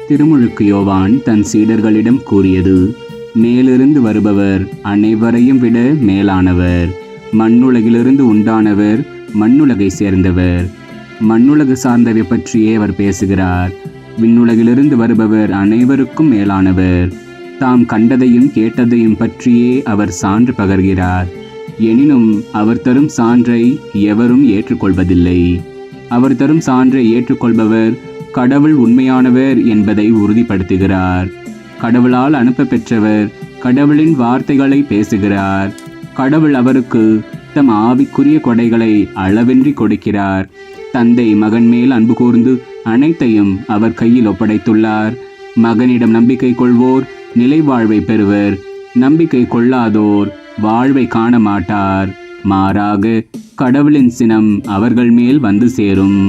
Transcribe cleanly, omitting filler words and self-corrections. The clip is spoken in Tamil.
திருமுழுக்கு யோவான் தன் சீடர்களிடம் கூறியது: மேலிருந்து வருபவர் அனைவரையும் விட மேலானவர். மண்ணுலகிலிருந்து உண்டானவர், மண்ணுலகை சேர்ந்தவர். மண்ணுலகு சார்ந்தவை பற்றியே அவர் பேசுகிறார். விண்ணுலகிலிருந்து வருபவர் அனைவருக்கும் மேலானவர். தாம் கண்டதையும் கேட்டதையும் பற்றியே அவர் சான்று பகர்கிறார். எனினும் அவர் தரும் சான்றை எவரும் ஏற்றுக்கொள்வதில்லை. அவர் தரும் சான்றை ஏற்றுக்கொள்பவர் கடவுள் உண்மையானவர் என்பதை உறுதிப்படுத்துகிறார். கடவுளால் அனுப்ப பெற்றவர் கடவுளின் வார்த்தைகளை பேசுகிறார். கடவுள் அவருக்கு தம் ஆவிக்குரிய கொடைகளை அளவின்றி கொடுக்கிறார். தந்தை மகன் மேல் அன்பு கூர்ந்து அனைத்தையும் அவர் கையில் ஒப்படைத்துள்ளார். மகனிடம் நம்பிக்கை கொள்வோர் நிலை வாழ்வை பெறுவர். நம்பிக்கை கொள்ளாதோர் வாழ்வை காண மாட்டார். மாறாக கடவுளின் சினம் அவர்கள் மேல் வந்து சேரும்.